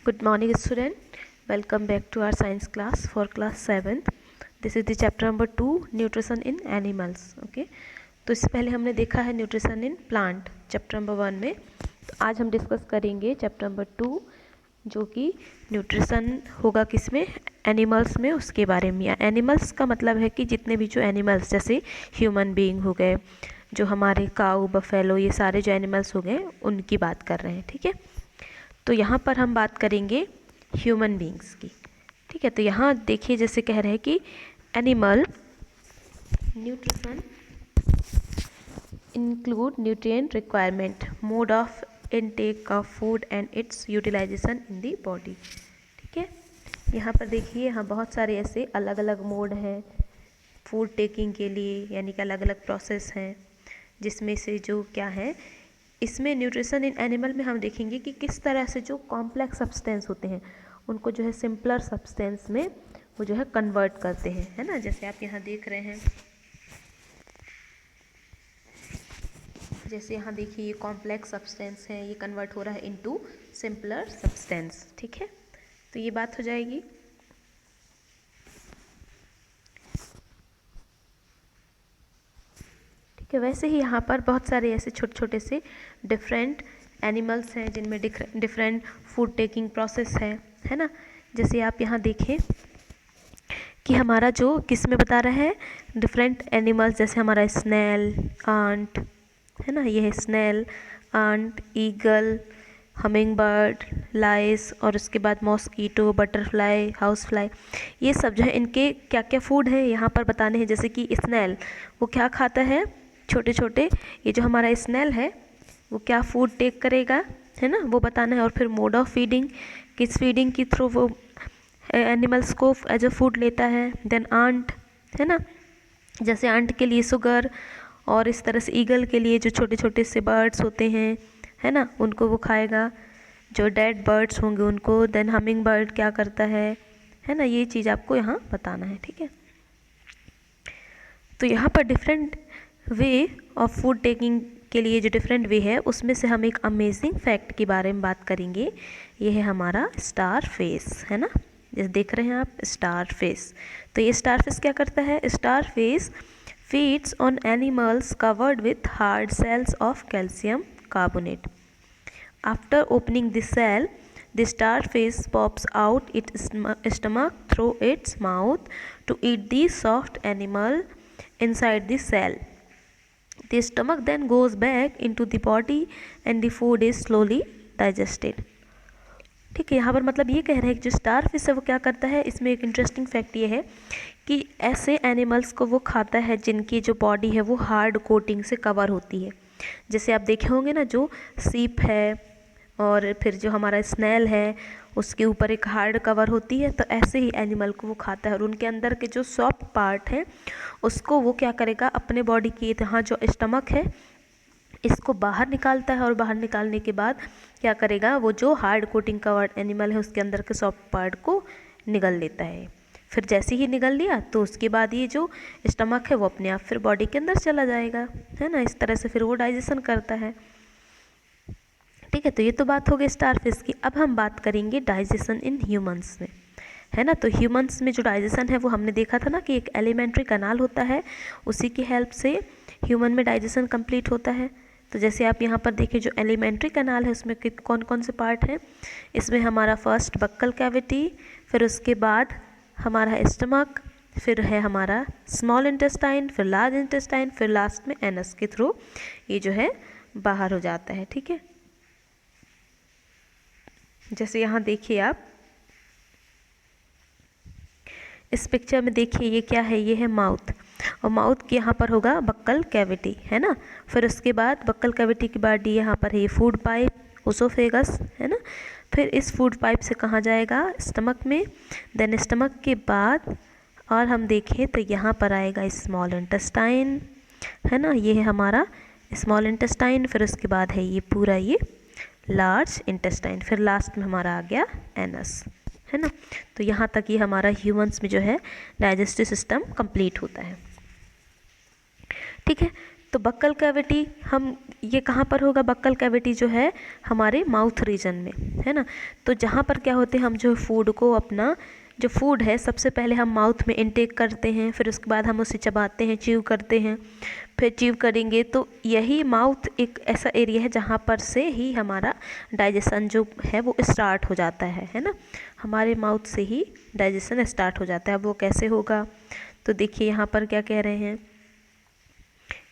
Good morning student, welcome back to our science class for class 7th. This is the chapter number 2 nutrition in animals. Okay, तो इससे पहले हमने देखा है nutrition in plant chapter number 1 में. तो आज हम डिस्कस करेंगे चैप्टर नंबर 2 जो कि न्यूट्रिशन होगा किसमें, एनिमल्स में. उसके बारे में, एनिमल्स का मतलब है कि जितने भी जो एनिमल्स जैसे ह्यूमन बीइंग हो गए, जो हमारे काऊ बफेलो, ये सारे जो एनिमल्स हो गए उनकी बात कर रहे हैं. ठीक है, तो यहाँ पर हम बात करेंगे ह्यूमन बीइंग्स की. ठीक है, तो यहाँ देखिए जैसे कह रहे हैं कि animal nutrition include nutrient requirement, mode of intake of food and its utilization in the body. ठीक है, यहाँ पर देखिए यहाँ बहुत सारे ऐसे अलग अलग मोड हैं फूड टेकिंग के लिए, यानी कि अलग अलग प्रोसेस हैं, जिसमें से जो क्या है इसमें न्यूट्रिशन इन एनिमल में हम देखेंगे कि किस तरह से जो कॉम्प्लेक्स सब्सटेंस होते हैं उनको जो है सिंपलर सब्सटेंस में वो जो है कन्वर्ट करते हैं, है ना. जैसे आप यहाँ देख रहे हैं, जैसे यहाँ देखिए ये कॉम्प्लेक्स सब्सटेंस है, ये कन्वर्ट हो रहा है इनटू सिंपलर सब्सटेंस. ठीक है, तो ये बात हो जाएगी. कि वैसे ही यहाँ पर बहुत सारे ऐसे छोटे छोटे से डिफरेंट एनिमल्स हैं जिनमें डिफरेंट फूड टेकिंग प्रोसेस है ना. जैसे आप यहाँ देखें कि हमारा जो किस में बता रहा है डिफरेंट एनिमल्स, जैसे हमारा स्नेल, आंट, है ना. ये है snail, ant, eagle, hummingbird, lice, और उसके बाद मॉस्कीटो, बटरफ्लाई, हाउस फ्लाई, ये सब जो है इनके क्या क्या फूड है यहाँ पर बताने हैं. जैसे कि स्नेल वो क्या खाता है, छोटे छोटे ये जो हमारा स्नेल है वो क्या फूड टेक करेगा, है ना, वो बताना है. और फिर मोड ऑफ फीडिंग, किस फीडिंग के थ्रू वो एनिमल्स को एज अ फूड लेता है. देन आंट, है ना, जैसे आंट के लिए शुगर, और इस तरह से ईगल के लिए जो छोटे छोटे से बर्ड्स होते हैं, है ना, उनको वो खाएगा, जो डेड बर्ड्स होंगे उनको. देन हमिंग बर्ड क्या करता है ना, ये चीज़ आपको यहाँ बताना है. ठीक है, तो यहाँ पर different way of food taking के लिए जो डिफरेंट वे है उसमें से हम एक अमेजिंग फैक्ट के बारे में बात करेंगे. ये है हमारा स्टार फिश, है ना, जैसे देख रहे हैं आप स्टार फिश. तो ये स्टार फिश क्या करता है, star fish feeds on animals covered with hard cells of calcium carbonate. After opening the cell, the starfish pops out its stomach through its mouth to eat the soft animal inside the cell. The stomach then goes back into the body and the food is slowly digested. ठीक है, यहाँ पर मतलब ये कह रहे हैं कि जो स्टार फिश है वो क्या करता है, इसमें एक इंटरेस्टिंग फैक्ट ये है कि ऐसे एनिमल्स को वो खाता है जिनकी जो बॉडी है वो हार्ड कोटिंग से कवर होती है. जैसे आप देखे होंगे ना, जो सीप है और फिर जो हमारा स्नेल है उसके ऊपर एक हार्ड कवर होती है, तो ऐसे ही एनिमल को वो खाता है. और उनके अंदर के जो सॉफ्ट पार्ट है उसको वो क्या करेगा, अपने बॉडी की यहाँ जो स्टमक है इसको बाहर निकालता है, और बाहर निकालने के बाद क्या करेगा, वो जो हार्ड कोटिंग कवर्ड एनिमल है उसके अंदर के सॉफ्ट पार्ट को निगल लेता है. फिर जैसे ही निगल लिया तो उसके बाद ये जो स्टमक है वो अपने आप फिर बॉडी के अंदर चला जाएगा, है ना. इस तरह से फिर वो डाइजेशन करता है. ठीक है, तो ये तो बात हो गई स्टारफिश की. अब हम बात करेंगे डाइजेशन इन ह्यूमंस में, है ना. तो ह्यूमंस में जो डाइजेशन है वो हमने देखा था ना कि एक एलिमेंट्री कनाल होता है, उसी की हेल्प से ह्यूमन में डाइजेशन कंप्लीट होता है. तो जैसे आप यहाँ पर देखिए जो एलिमेंट्री कनाल है उसमें कौन कौन से पार्ट हैं, इसमें हमारा फर्स्ट बक्कल कैविटी, फिर उसके बाद हमारा स्टमक, फिर है हमारा स्मॉल इंटेस्टाइन, फिर लार्ज इंटेस्टाइन, फिर लास्ट में एनस के थ्रू ये जो है बाहर हो जाता है. ठीक है, जैसे यहाँ देखिए आप इस पिक्चर में देखिए ये क्या है, ये है माउथ, और माउथ के यहाँ पर होगा बक्कल कैविटी, है ना. फिर उसके बाद बक्कल कैविटी के बाद यहाँ पर है ये फूड पाइप, ओसोफेगस, है ना. फिर इस फूड पाइप से कहाँ जाएगा, स्टमक में. देन स्टमक के बाद और हम देखें तो यहाँ पर आएगा स्मॉल इंटेस्टाइन, है ना, ये है हमारा स्मॉल इंटेस्टाइन. फिर उसके बाद है ये पूरा ये लार्ज इंटेस्टाइन, फिर लास्ट में हमारा आ गया एनस, है ना. तो यहाँ तक ये हमारा ह्यूमंस में जो है डाइजेस्टिव सिस्टम कंप्लीट होता है. ठीक है, तो बक्कल कैविटी हम ये कहाँ पर होगा? बक्कल कैविटी जो है हमारे माउथ रीजन में, है ना। तो जहाँ पर क्या होते हैं, हम जो फूड को, अपना जो फूड है सबसे पहले हम माउथ में इनटेक करते हैं, फिर उसके बाद हम उसे चबाते हैं, च्यू करते हैं, फिर च्यू करेंगे। तो यही माउथ एक ऐसा एरिया है जहाँ पर से ही हमारा डाइजेशन जो है वो स्टार्ट हो जाता है ना। हमारे माउथ से ही डाइजेशन स्टार्ट हो जाता है। अब वो कैसे होगा? तो देखिए यहाँ पर क्या कह रहे हैं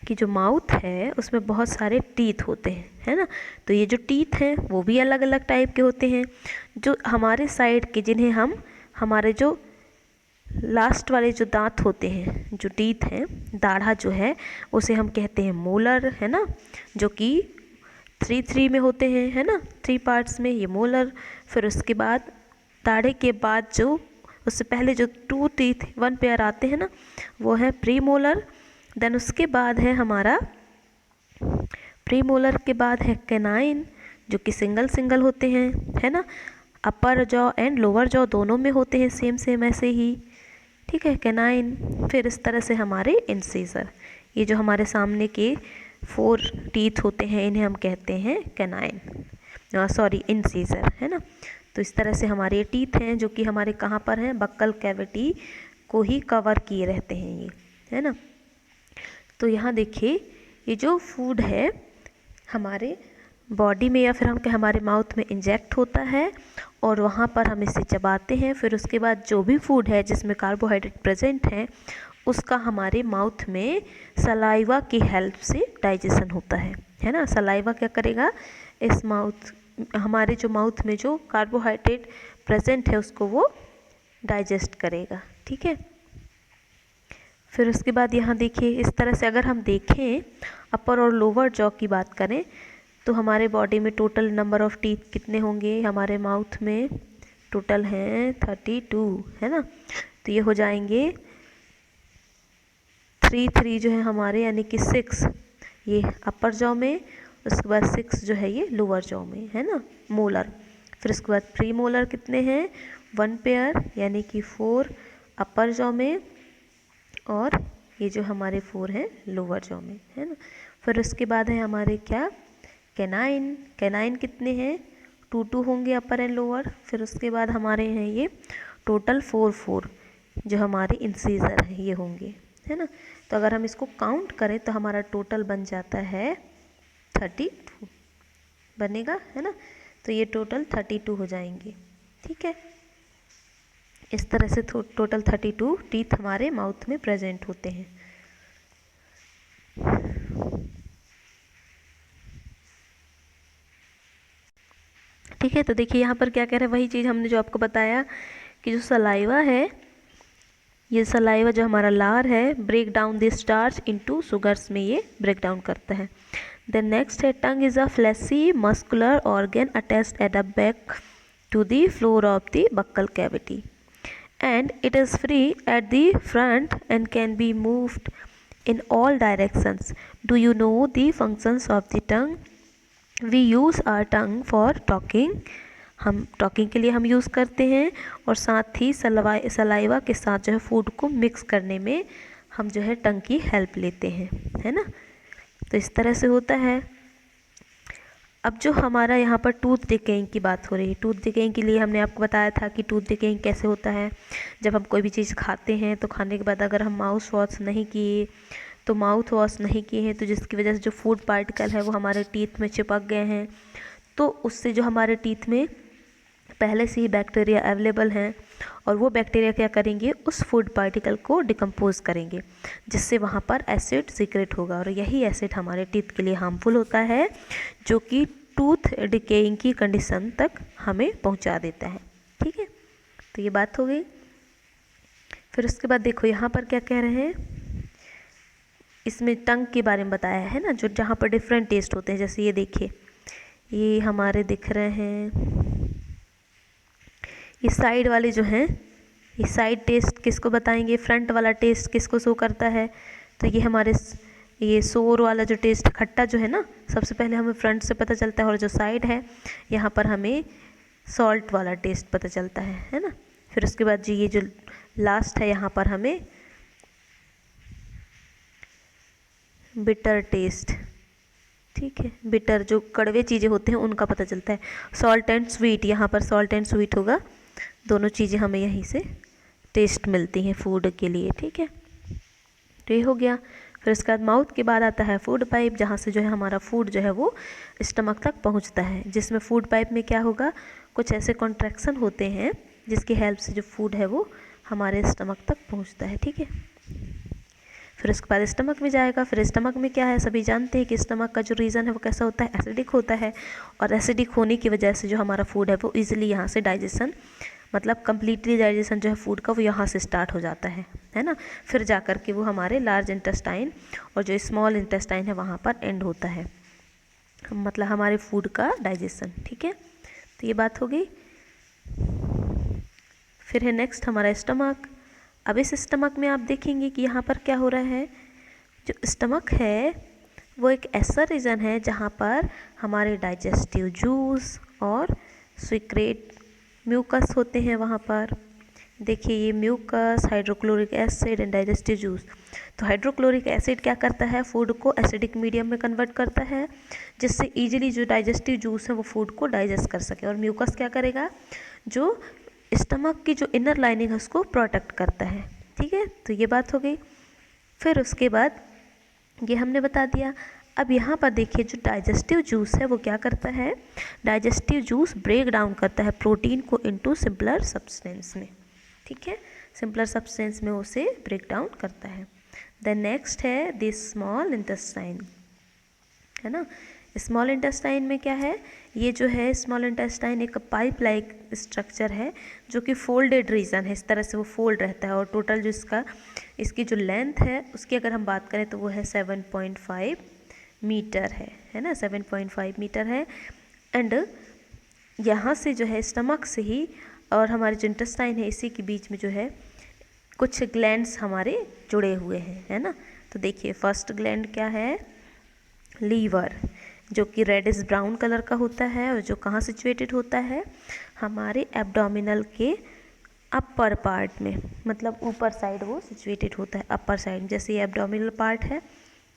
कि जो माउथ है उसमें बहुत सारे टीथ होते हैं, है ना। तो ये जो टीथ हैं वो भी अलग अलग टाइप के होते हैं। जो हमारे साइड के, जिन्हें हम, हमारे जो लास्ट वाले जो दांत होते हैं, जो टीथ हैं, दाढ़ा जो है उसे हम कहते हैं मोलर, है ना, जो कि 3 में होते हैं, है ना, 3 पार्ट्स में, ये मोलर। फिर उसके बाद दाढ़े के बाद जो, उससे पहले जो 2 टीथ 1 पेयर आते हैं ना, वो है प्री मोलर। देन उसके बाद है हमारा, प्री मोलर के बाद है कैनाइन, जो कि सिंगल सिंगल होते हैं, है ना। अपर जॉ एंड लोअर जॉ दोनों में होते हैं सेम सेम ऐसे ही, ठीक है, कैनाइन। फिर इस तरह से हमारे इंसीजर, ये जो हमारे सामने के 4 टीथ होते हैं इन्हें हम कहते हैं कैनाइन, सॉरी इंसीजर, है ना। तो इस तरह से हमारे टीथ हैं जो कि हमारे कहाँ पर हैं? बक्कल कैविटी को ही कवर किए रहते हैं ये, है ना। तो यहाँ देखिए, ये जो फूड है हमारे बॉडी में या फिर हम हमारे माउथ में इंजेक्ट होता है और वहाँ पर हम इसे चबाते हैं। फिर उसके बाद जो भी फूड है जिसमें कार्बोहाइड्रेट प्रेजेंट है उसका हमारे माउथ में सलाइवा की हेल्प से डाइजेशन होता है ना। सलाइवा क्या करेगा? इस माउथ, हमारे जो माउथ में जो कार्बोहाइड्रेट प्रेजेंट है उसको वो डाइजेस्ट करेगा, ठीक है। फिर उसके बाद यहाँ देखिए, इस तरह से अगर हम देखें अपर और लोअर जॉ की बात करें तो हमारे बॉडी में टोटल नंबर ऑफ टीथ कितने होंगे? हमारे माउथ में टोटल हैं 32, है ना। तो ये हो जाएंगे 3 जो है हमारे, यानी कि 6 ये अपर जॉ में, उसके बाद 6 जो है ये लोअर जॉ में, है ना, मोलर। फिर उसके बाद प्री मोलर कितने हैं? 1 पेयर, यानी कि 4 अपर जॉ में, और ये जो हमारे 4 हैं लोअर जॉ में, है ना। फिर उसके बाद है हमारे क्या? कैनाइन। कैनाइन कितने हैं? 2 होंगे अपर एंड लोअर। फिर उसके बाद हमारे हैं ये टोटल 4 जो हमारे इंसीजर हैं ये होंगे, है ना। तो अगर हम इसको काउंट करें तो हमारा टोटल बन जाता है 32 बनेगा, है ना। तो ये टोटल 32 हो जाएंगे, ठीक है। इस तरह से टोटल 32 टीथ हमारे माउथ में प्रेजेंट होते हैं। ठीक है, तो देखिए यहाँ पर क्या कह रहे हैं, वही चीज़ हमने जो आपको बताया कि जो सलाइवा है, ये सलाइवा जो हमारा लार है, break down the starch into sugars में ये ब्रेक डाउन करता है। देन नेक्स्ट है tongue is a fleshy muscular organ attached at the back to the floor of the buccal cavity and it is free at the front and can be moved in all directions. Do you know the functions of the tongue? We use our tongue for talking. हम talking के लिए हम use करते हैं, और साथ ही saliva के साथ जो है फूड को मिक्स करने में हम जो है टंग की हेल्प लेते हैं, है ना। तो इस तरह से होता है। अब जो हमारा यहाँ पर टूथ डिकेइंग की बात हो रही है, टूथ डिकेइंग के लिए हमने आपको बताया था कि टूथ डिकेइंग कैसे होता है। जब हम कोई भी चीज़ खाते हैं तो खाने के बाद अगर हम माउथ वॉश नहीं किए तो जिसकी वजह से जो फूड पार्टिकल है वो हमारे टीथ में चिपक गए हैं, तो उससे जो हमारे टीथ में पहले से ही बैक्टीरिया अवेलेबल हैं, और वो बैक्टीरिया क्या करेंगे? उस फूड पार्टिकल को डिकम्पोज करेंगे, जिससे वहाँ पर एसिड सीक्रेट होगा, और यही एसिड हमारे टीथ के लिए हार्मफुल होता है, जो कि टूथ डिकेइंग की कंडीशन तक हमें पहुँचा देता है, ठीक है। तो ये बात हो गई। फिर उसके बाद देखो यहाँ पर क्या कह रहे हैं, इसमें टंग के बारे में बताया है ना, जो जहाँ पर डिफरेंट टेस्ट होते हैं। जैसे ये देखिए, ये हमारे दिख रहे हैं, ये साइड वाले जो हैं, ये साइड टेस्ट किसको बताएंगे? फ्रंट वाला टेस्ट किसको शो करता है? तो ये हमारे ये सोर वाला जो टेस्ट, खट्टा जो है ना, सबसे पहले हमें फ्रंट से पता चलता है, और जो साइड है यहाँ पर हमें सॉल्ट वाला टेस्ट पता चलता है ना। फिर उसके बाद जी ये जो लास्ट है यहाँ पर हमें बिटर टेस्ट, ठीक है, बिटर जो कड़वे चीज़ें होते हैं उनका पता चलता है। सॉल्ट एंड स्वीट, यहाँ पर सॉल्ट एंड स्वीट होगा, दोनों चीज़ें हमें यहीं से टेस्ट मिलती हैं फूड के लिए, ठीक है। तो ये हो गया। फिर उसके बाद माउथ के बाद आता है फूड पाइप, जहाँ से जो है हमारा फूड जो है वो स्टमक तक पहुँचता है, जिसमें फूड पाइप में क्या होगा, कुछ ऐसे कॉन्ट्रैक्शन होते हैं जिसकी हेल्प से जो फूड है वो हमारे स्टमक तक पहुँचता है, ठीक है। फिर उसके बाद स्टमक में जाएगा। फिर स्टमक में क्या है, सभी जानते हैं कि स्टमक का जो रीज़न है वो कैसा होता है, एसिडिक होता है। और एसिडिक होने की वजह से जो हमारा फूड है वो ईजिली यहाँ से डाइजेशन, मतलब कम्प्लीटली डाइजेशन जो है फूड का वो यहाँ से स्टार्ट हो जाता है ना। फिर जा कर के वो हमारे लार्ज इंटेस्टाइन और जो स्मॉल इंटेस्टाइन है वहाँ पर एंड होता है, मतलब हमारे फूड का डाइजेशन, ठीक है। तो ये बात हो गई। फिर है नेक्स्ट हमारा स्टमक। अब इस स्टमक में आप देखेंगे कि यहाँ पर क्या हो रहा है, जो स्टमक है वो एक ऐसा रीजन है जहाँ पर हमारे डाइजेस्टिव जूस और सीक्रेट म्यूकस होते हैं वहाँ पर। देखिए ये mucus, hydrochloric acid and digestive juice. तो हाइड्रोक्लोरिक एसिड क्या करता है, फूड को एसिडिक मीडियम में कन्वर्ट करता है, जिससे इजीली जो डाइजेस्टिव जूस है वो फूड को डाइजेस्ट कर सके। और म्यूकस क्या करेगा, जो स्टमक की जो इनर लाइनिंग है उसको प्रोटेक्ट करता है, ठीक है। तो ये बात हो गई। फिर उसके बाद ये हमने बता दिया। अब यहाँ पर देखिए जो डाइजेस्टिव जूस है वो क्या करता है, डाइजेस्टिव जूस ब्रेक डाउन करता है प्रोटीन को इनटू सिंपलर सब्सटेंस में, ठीक है, सिंपलर सब्सटेंस में उसे ब्रेक डाउन करता है। देन नेक्स्ट है दिस स्मॉल इंटेस्टाइन, है ना। स्मॉल इंटेस्टाइन में क्या है, ये जो है स्मॉल इंटेस्टाइन एक पाइप लाइक स्ट्रक्चर है जो कि फोल्डेड रीजन है, इस तरह से वो फोल्ड रहता है। और टोटल जो इसकी जो लेंथ है उसकी अगर हम बात करें तो वो है 7.5 मीटर है ना, 7.5 मीटर है। एंड यहाँ से जो है स्टमक से ही और हमारे जो इंटेस्टाइन है इसी के बीच में जो है कुछ ग्लैंड्स हमारे जुड़े हुए हैं, है ना। तो देखिए फर्स्ट ग्लैंड क्या है, लीवर, जो कि रेडिश ब्राउन कलर का होता है और जो कहाँ सिचुएटेड होता है, हमारे एब्डोमिनल के अपर पार्ट में, मतलब ऊपर साइड वो सिचुएटेड होता है, अपर साइड। जैसे ये एब्डोमिनल पार्ट है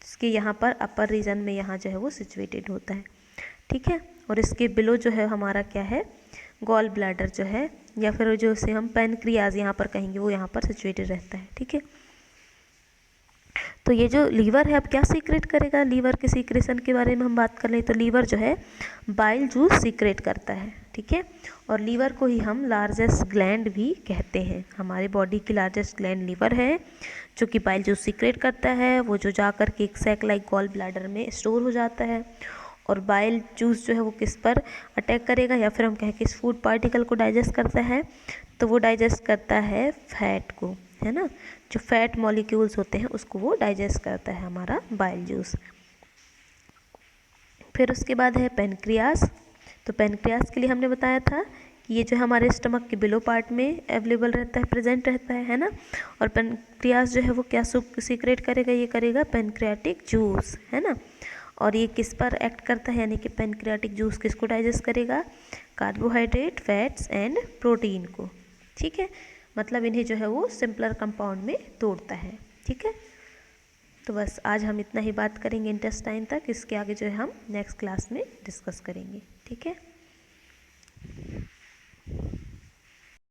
इसके यहाँ पर अपर रीजन में यहाँ जो है वो सिचुएटेड होता है, ठीक है। और इसके बिलो जो है हमारा क्या है, गॉल ब्लैडर जो है, या फिर जो उसे हम पैनक्रियाज यहाँ पर कहेंगे, वो यहाँ पर सिचुएटेड रहता है, ठीक है। तो ये जो लीवर है अब क्या सीक्रेट करेगा, लीवर के सीक्रेशन के बारे में हम बात कर लें तो लीवर जो है बाइल जूस सीक्रेट करता है, ठीक है। और लीवर को ही हम लार्जेस्ट ग्लैंड भी कहते हैं, हमारे बॉडी की लार्जेस्ट ग्लैंड लीवर है जो कि बाइल जूस सीक्रेट करता है। वो जो जा कर के एक सैक लाइक गॉल ब्लैडर में स्टोर हो जाता है। और बाइल जूस जो है वो किस पर अटैक करेगा, या फिर हम कहें किस फूड पार्टिकल को डाइजेस्ट करता है, तो वो डाइजेस्ट करता है फैट को, है ना। जो फैट मॉलिक्यूल्स होते हैं उसको वो डाइजेस्ट करता है हमारा बाइल जूस। फिर उसके बाद है पेनक्रियास। तो पेनक्रियास के लिए हमने बताया था कि ये जो हमारे स्टमक के बिलो पार्ट में अवेलेबल रहता है, प्रेजेंट रहता है ना। और पेनक्रियास जो है वो क्या सीक्रेट करेगा, ये करेगा पेनक्रियाटिक जूस, है ना। और ये किस पर एक्ट करता है, यानी कि पेनक्रियाटिक जूस किसको डाइजेस्ट करेगा, कार्बोहाइड्रेट, फैट्स एंड प्रोटीन को, ठीक है। मतलब इन्हें जो है वो सिंपलर कंपाउंड में तोड़ता है, ठीक है। तो बस आज हम इतना ही बात करेंगे इंटेस्टाइन तक, इसके आगे जो है हम नेक्स्ट क्लास में डिस्कस करेंगे, ठीक है।